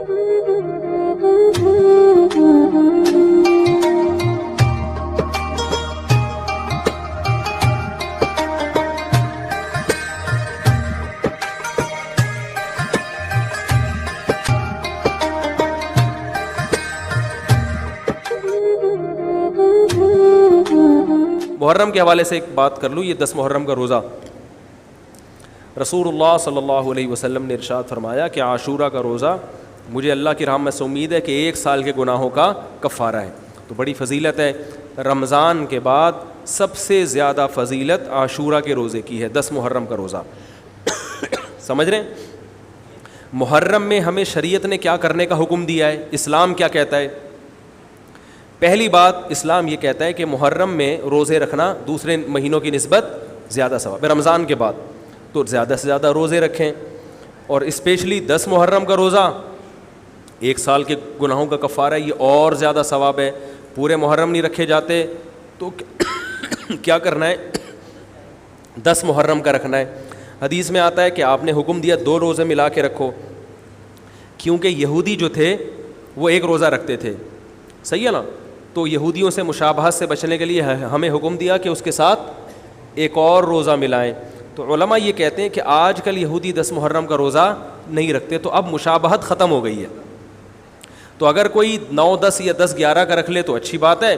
محرم کے حوالے سے ایک بات کر لوں. یہ 10 محرم کا روزہ, رسول اللہ صلی اللہ علیہ وسلم نے ارشاد فرمایا کہ عاشورہ کا روزہ مجھے اللہ کی رحمت سے امید ہے کہ 1 سال کے گناہوں کا کفارہ ہے. تو بڑی فضیلت ہے. رمضان کے بعد سب سے زیادہ فضیلت عاشورہ کے روزے کی ہے, 10 محرم کا روزہ. سمجھ رہے ہیں؟ محرم میں ہمیں شریعت نے کیا کرنے کا حکم دیا ہے, اسلام کیا کہتا ہے؟ پہلی بات, اسلام یہ کہتا ہے کہ محرم میں روزے رکھنا دوسرے مہینوں کی نسبت زیادہ ثواب ہے. رمضان کے بعد تو زیادہ سے زیادہ روزے رکھیں, اور اسپیشلی 10 محرم کا روزہ 1 سال کے گناہوں کا کفارہ ہے, یہ اور زیادہ ثواب ہے. پورے محرم نہیں رکھے جاتے تو کیا کرنا ہے, 10 محرم کا رکھنا ہے. حدیث میں آتا ہے کہ آپ نے حکم دیا 2 روزے ملا کے رکھو, کیونکہ یہودی جو تھے وہ 1 روزہ رکھتے تھے, صحیح ہے نا. تو یہودیوں سے مشابہت سے بچنے کے لیے ہمیں حکم دیا کہ اس کے ساتھ 1 اور روزہ ملائیں. تو علماء یہ کہتے ہیں کہ آج کل یہودی 10 محرم کا روزہ نہیں رکھتے, تو اب مشابہت ختم ہو گئی ہے. تو اگر کوئی 9, 10 یا 10, 11 کا رکھ لے تو اچھی بات ہے,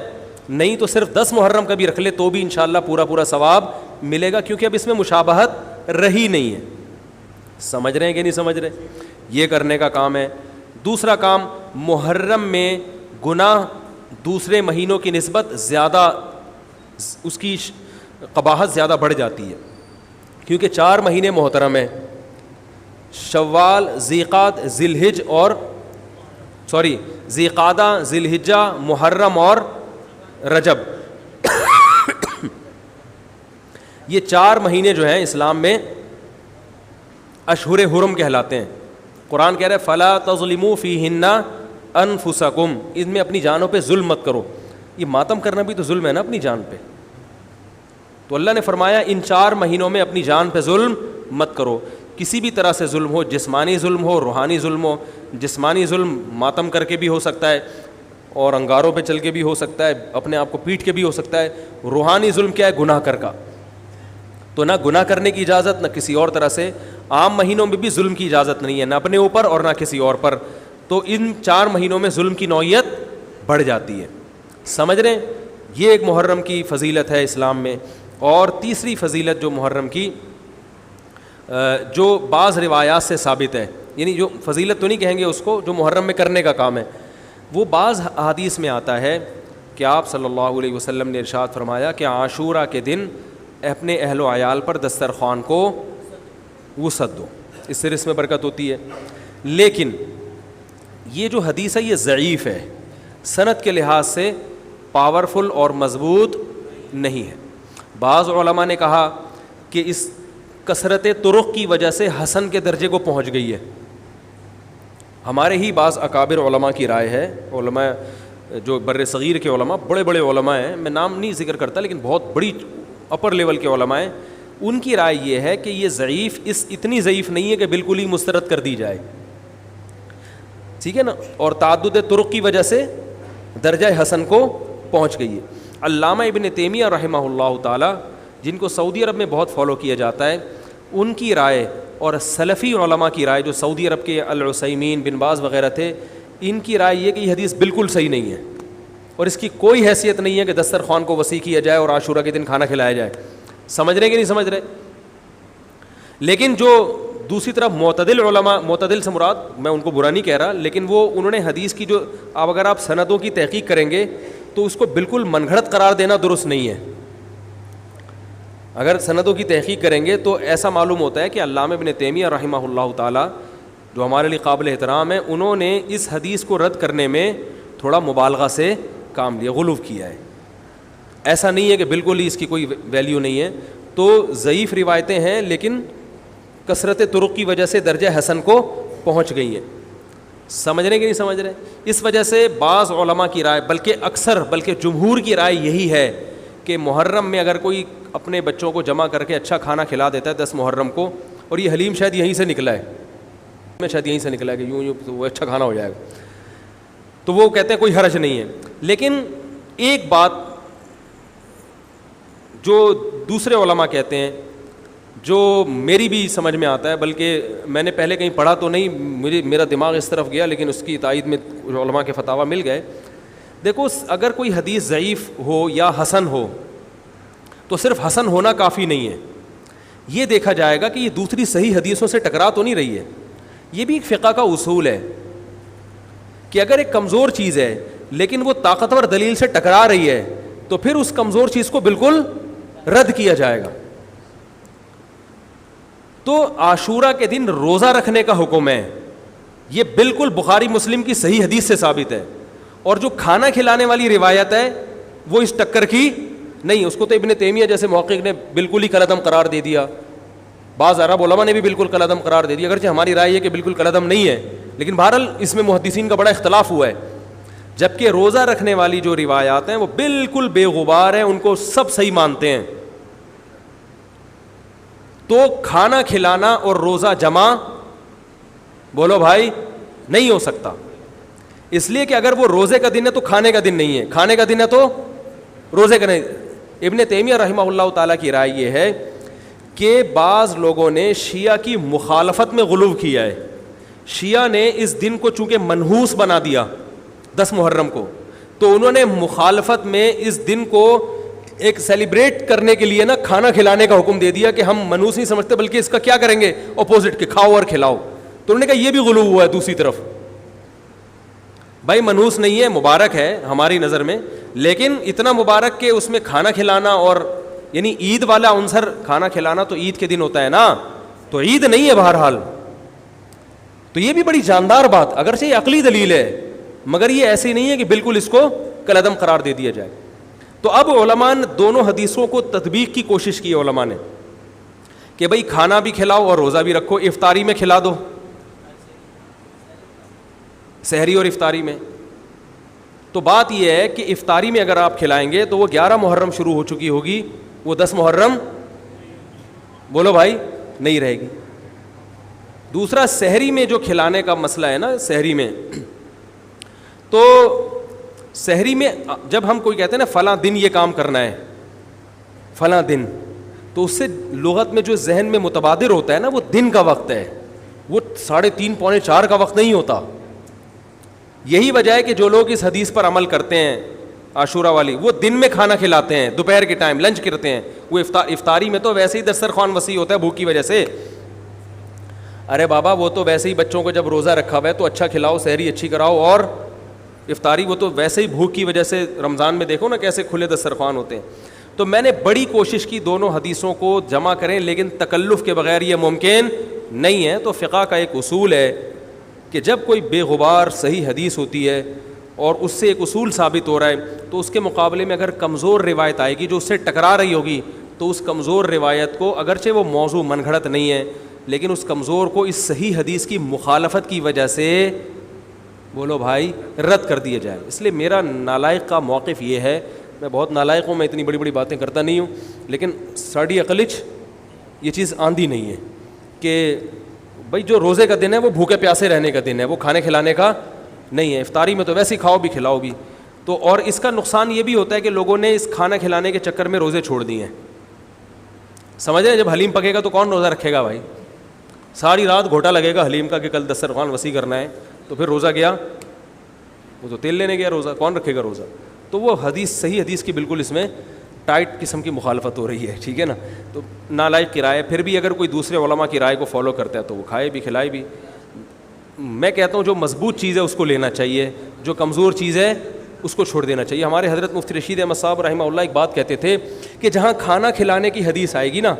نہیں تو صرف 10 محرم کا بھی رکھ لے تو بھی انشاءاللہ پورا ثواب ملے گا, کیونکہ اب اس میں مشابہت رہی نہیں ہے. سمجھ رہے ہیں کہ نہیں سمجھ رہے؟ یہ کرنے کا کام ہے. دوسرا کام, محرم میں گناہ دوسرے مہینوں کی نسبت زیادہ, اس کی قباحت زیادہ بڑھ جاتی ہے, کیونکہ 4 مہینے محترم ہیں, شوال, ذی قعدہ, ذی الحجہ, محرم اور رجب. یہ 4 مہینے جو ہیں اسلام میں اشہر حرم کہلاتے ہیں. قرآن کہہ رہا ہے فلا تظلموا فیہن انفسکم, ان میں اپنی جانوں پہ ظلم مت کرو. یہ ماتم کرنا بھی تو ظلم ہے نا اپنی جان پہ. تو اللہ نے فرمایا ان 4 مہینوں میں اپنی جان پہ ظلم مت کرو. کسی بھی طرح سے ظلم ہو, جسمانی ظلم ہو, روحانی ظلم ہو. جسمانی ظلم ماتم کر کے بھی ہو سکتا ہے, اور انگاروں پہ چل کے بھی ہو سکتا ہے, اپنے آپ کو پیٹ کے بھی ہو سکتا ہے. روحانی ظلم کیا ہے؟ گناہ کر کا. تو نہ گناہ کرنے کی اجازت, نہ کسی اور طرح سے. عام مہینوں میں بھی ظلم کی اجازت نہیں ہے, نہ اپنے اوپر اور نہ کسی اور پر. تو ان 4 مہینوں میں ظلم کی نوعیت بڑھ جاتی ہے. سمجھ رہے ہیں؟ یہ ایک محرم کی فضیلت ہے اسلام میں. اور تیسری فضیلت جو محرم کی, جو بعض روایات سے ثابت ہے, یعنی جو فضیلت تو نہیں کہیں گے اس کو, جو محرم میں کرنے کا کام ہے, وہ بعض حدیث میں آتا ہے کہ آپ صلی اللہ علیہ وسلم نے ارشاد فرمایا کہ عاشورہ کے دن اپنے اہل و عیال پر دسترخوان کو وسعت دو, اس سے رزق میں برکت ہوتی ہے. لیکن یہ جو حدیث ہے یہ ضعیف ہے, سند کے لحاظ سے پاورفل اور مضبوط نہیں ہے. بعض علماء نے کہا کہ اس کثرت طرق کی وجہ سے حسن کے درجے کو پہنچ گئی ہے. ہمارے ہی بعض اکابر علماء کی رائے ہے, علماء جو بر صغیر کے علماء, بڑے بڑے علماء ہیں, میں نام نہیں ذکر کرتا لیکن بہت بڑی اپر لیول کے علماء ہیں, ان کی رائے یہ ہے کہ یہ ضعیف, اتنی ضعیف نہیں ہے کہ بالکل ہی مسترد کر دی جائے, ٹھیک ہے نا, اور تعدد طرق کی وجہ سے درجہ حسن کو پہنچ گئی ہے. علامہ ابن تیمیہ رحمہ اللہ تعالی, جن کو سعودی عرب میں بہت فالو کیا جاتا ہے, ان کی رائے اور سلفی علماء کی رائے, جو سعودی عرب کے العثیمین, بن باز وغیرہ تھے, ان کی رائے یہ کہ یہ حدیث بالکل صحیح نہیں ہے, اور اس کی کوئی حیثیت نہیں ہے کہ دسترخوان کو وسیع کیا جائے اور عاشورہ کے دن کھانا کھلایا جائے. سمجھ رہے کہ نہیں سمجھ رہے؟ لیکن جو دوسری طرف معتدل علماء, معتدل سے مراد میں ان کو برا نہیں کہہ رہا, لیکن وہ انہوں نے حدیث کی جو, اب اگر آپ سندوں کی تحقیق کریں گے تو اس کو بالکل من گھڑت قرار دینا درست نہیں ہے. اگر سندوں کی تحقیق کریں گے تو ایسا معلوم ہوتا ہے کہ علامہ ابن تیمیہ رحمہ اللہ تعالی, جو ہمارے لیے قابل احترام ہے, انہوں نے اس حدیث کو رد کرنے میں تھوڑا مبالغہ سے کام لیا, غلو کیا ہے. ایسا نہیں ہے کہ بالکل ہی اس کی کوئی ویلیو نہیں ہے. تو ضعیف روایتیں ہیں لیکن کثرت طرق کی وجہ سے درجہ حسن کو پہنچ گئی ہیں. سمجھ رہے کہ نہیں سمجھ رہے؟ اس وجہ سے بعض علماء کی رائے, بلکہ جمہور کی رائے یہی ہے کہ محرم میں اگر کوئی اپنے بچوں کو جمع کر کے اچھا کھانا کھلا دیتا ہے 10 محرم کو, اور یہ حلیم شاید یہیں سے نکلا ہے, میں شاید یہیں سے نکلا کہ یوں تو وہ اچھا کھانا ہو جائے گا, تو وہ کہتے ہیں کوئی حرج نہیں ہے. لیکن ایک بات جو دوسرے علماء کہتے ہیں, جو میری بھی سمجھ میں آتا ہے, بلکہ میں نے پہلے کہیں پڑھا تو نہیں, میرا دماغ اس طرف گیا, لیکن اس کی تائید میں علماء کے فتاویٰ مل گئے. دیکھو اگر کوئی حدیث ضعیف ہو یا حسن ہو تو صرف حسن ہونا کافی نہیں ہے, یہ دیکھا جائے گا کہ یہ دوسری صحیح حدیثوں سے ٹکرا تو نہیں رہی ہے. یہ بھی ایک فقہ کا اصول ہے کہ اگر ایک کمزور چیز ہے لیکن وہ طاقتور دلیل سے ٹکرا رہی ہے تو پھر اس کمزور چیز کو بالکل رد کیا جائے گا. تو عاشورہ کے دن روزہ رکھنے کا حکم ہے, یہ بالکل بخاری مسلم کی صحیح حدیث سے ثابت ہے. اور جو کھانا کھلانے والی روایت ہے وہ اس ٹکر کی نہیں, اس کو تو ابن تیمیہ جیسے محقق نے بالکل ہی کالعدم قرار دے دیا, بعض عرب علماء نے بھی بالکل کالعدم قرار دے دیا, اگرچہ ہماری رائے ہے کہ بالکل کالعدم نہیں ہے, لیکن بہرحال اس میں محدثین کا بڑا اختلاف ہوا ہے. جبکہ روزہ رکھنے والی جو روایات ہیں وہ بالکل بے غبار ہیں, ان کو سب صحیح مانتے ہیں. تو کھانا کھلانا اور روزہ جمع بولو بھائی نہیں ہو سکتا, اس لیے کہ اگر وہ روزے کا دن ہے تو کھانے کا دن نہیں ہے, کھانے کا دن ہے تو روزے کا نہیں. ابن تیمیہ رحمہ اللہ تعالیٰ کی رائے یہ ہے کہ بعض لوگوں نے شیعہ کی مخالفت میں غلو کیا ہے. شیعہ نے اس دن کو چونکہ منحوس بنا دیا 10 محرم کو, تو انہوں نے مخالفت میں اس دن کو ایک سیلیبریٹ کرنے کے لیے نا کھانا کھلانے کا حکم دے دیا کہ ہم منحوس نہیں سمجھتے بلکہ اس کا کیا کریں گے اپوزٹ کے کھاؤ اور کھلاؤ. تو انہوں نے کہا یہ بھی غلو ہوا ہے. دوسری طرف بھائی منحوس نہیں ہے, مبارک ہے ہماری نظر میں, لیکن اتنا مبارک کہ اس میں کھانا کھلانا اور یعنی عید والا عنصر کھانا کھلانا تو عید کے دن ہوتا ہے نا, تو عید نہیں ہے بہرحال. تو یہ بھی بڑی جاندار بات, اگرچہ یہ عقلی دلیل ہے مگر یہ ایسی نہیں ہے کہ بالکل اس کو کالعدم قرار دے دیا جائے. تو اب علماء نے دونوں حدیثوں کو تطبیق کی کوشش کی علماء نے کہ بھئی کھانا بھی کھلاؤ اور روزہ بھی رکھو, افطاری میں کھلا دو, سحری اور افطاری میں. تو بات یہ ہے کہ افطاری میں اگر آپ کھلائیں گے تو وہ 11 محرم شروع ہو چکی ہوگی, وہ 10 محرم بولو بھائی نہیں رہے گی. دوسرا سحری میں جو کھلانے کا مسئلہ ہے نا, سحری میں تو سحری میں جب ہم کوئی کہتے ہیں نا فلاں دن یہ کام کرنا ہے فلاں دن, تو اس سے لغت میں جو ذہن میں متبادر ہوتا ہے نا وہ دن کا وقت ہے, وہ 3:30 پونے 4 کا وقت نہیں ہوتا. یہی وجہ ہے کہ جو لوگ اس حدیث پر عمل کرتے ہیں عاشورہ والی, وہ دن میں کھانا کھلاتے ہیں, دوپہر کے ٹائم لنچ کرتے ہیں. وہ افطاری میں تو ویسے ہی دسترخوان وسیع ہوتا ہے بھوک کی وجہ سے. ارے بابا وہ تو ویسے ہی بچوں کو جب روزہ رکھا ہوا ہے تو اچھا کھلاؤ, سحری اچھی کراؤ, اور افطاری وہ تو ویسے ہی بھوک کی وجہ سے رمضان میں دیکھو نا کیسے کھلے دسترخوان ہوتے ہیں. تو میں نے بڑی کوشش کی دونوں حدیثوں کو جمع کریں, لیکن تکلف کے بغیر یہ ممکن نہیں ہے. تو فقہ کا ایک اصول ہے کہ جب کوئی بے غبار صحیح حدیث ہوتی ہے اور اس سے ایک اصول ثابت ہو رہا ہے, تو اس کے مقابلے میں اگر کمزور روایت آئے گی جو اس سے ٹکرا رہی ہوگی, تو اس کمزور روایت کو اگرچہ وہ موضوع من گھڑت نہیں ہے لیکن اس کمزور کو اس صحیح حدیث کی مخالفت کی وجہ سے بولو بھائی رد کر دیا جائے. اس لیے میرا نالائق کا موقف یہ ہے, میں بہت نالائق ہوں, میں اتنی بڑی بڑی باتیں کرتا نہیں ہوں, لیکن ساڑی عقلچ یہ چیز آندھی نہیں ہے کہ بھائی جو روزے کا دن ہے وہ بھوکے پیاسے رہنے کا دن ہے, وہ کھانے کھلانے کا نہیں ہے. افطاری میں تو ویسے ہی کھاؤ بھی کھلاؤ بھی. تو اور اس کا نقصان یہ بھی ہوتا ہے کہ لوگوں نے اس کھانا کھلانے کے چکر میں روزے چھوڑ دیے ہیں. سمجھ رہے ہیں, جب حلیم پکے گا تو کون روزہ رکھے گا بھائی, ساری رات گھوٹا لگے گا حلیم کا کہ کل دسترخوان وسیع کرنا ہے, تو پھر روزہ گیا, وہ تو تیل لینے گیا, روزہ کون رکھے گا روزہ. تو وہ حدیث صحیح حدیث کی بالکل اس میں ٹائٹ قسم کی مخالفت ہو رہی ہے, ٹھیک ہے نا. تو نالائق کی رائے, پھر بھی اگر کوئی دوسرے علماء کی رائے کو فالو کرتا ہے تو وہ کھائے بھی کھلائے بھی. میں کہتا ہوں جو مضبوط چیز ہے اس کو لینا چاہیے, جو کمزور چیز ہے اس کو چھوڑ دینا چاہیے. ہمارے حضرت مفتی رشید احمد صاحب رحمہ اللہ ایک بات کہتے تھے کہ جہاں کھانا کھلانے کی حدیث آئے گی نا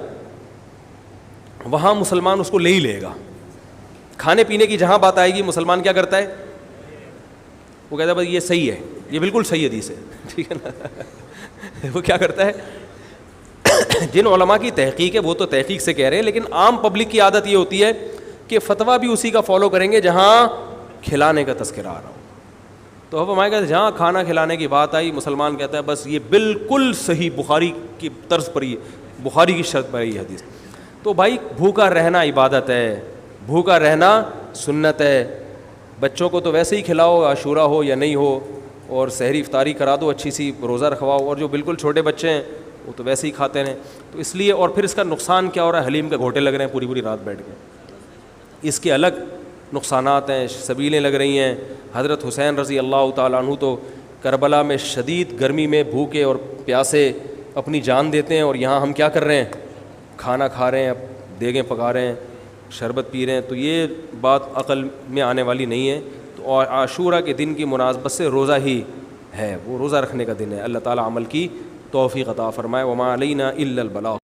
وہاں مسلمان اس کو لے ہی لے گا. کھانے پینے کی جہاں بات آئے گی مسلمان کیا کرتا ہے, وہ کہتا ہے بھائی یہ صحیح ہے, یہ بالکل صحیح حدیث ہے, ٹھیک ہے نا. وہ کیا کرتا ہے, جن علماء کی تحقیق ہے وہ تو تحقیق سے کہہ رہے ہیں, لیکن عام پبلک کی عادت یہ ہوتی ہے کہ فتویٰ بھی اسی کا فالو کریں گے جہاں کھلانے کا تذکرہ آ رہا ہو. تو اب ہمارے کہتے ہیں جہاں کھانا کھلانے کی بات آئی مسلمان کہتا ہے بس یہ بالکل صحیح بخاری کی طرز پر ہی, بخاری کی شرط پر یہ حدیث. تو بھائی بھوکا رہنا عبادت ہے, بھوکا رہنا سنت ہے. بچوں کو تو ویسے ہی کھلاؤ, عاشورہ ہو یا نہیں ہو, اور سحری افطاری کرا دو, اچھی سی روزہ رکھواؤ. اور جو بالکل چھوٹے بچے ہیں وہ تو ویسے ہی کھاتے ہیں. تو اس لیے, اور پھر اس کا نقصان کیا ہو رہا ہے, حلیم کے گھوٹے لگ رہے ہیں پوری پوری رات بیٹھ کے, اس کے الگ نقصانات ہیں, سبیلیں لگ رہی ہیں. حضرت حسین رضی اللہ تعالیٰ عنہ تو کربلا میں شدید گرمی میں بھوکے اور پیاسے اپنی جان دیتے ہیں, اور یہاں ہم کیا کر رہے ہیں, کھانا کھا رہے ہیں, دیگیں پکا رہے ہیں, شربت پی رہے ہیں. تو یہ بات عقل میں آنے والی نہیں ہے. تو عاشورہ کے دن کی مناسبت سے روزہ ہی ہے, وہ روزہ رکھنے کا دن ہے. اللہ تعالیٰ عمل کی توفیق عطا فرمائے. وما علینا الا البلاغ.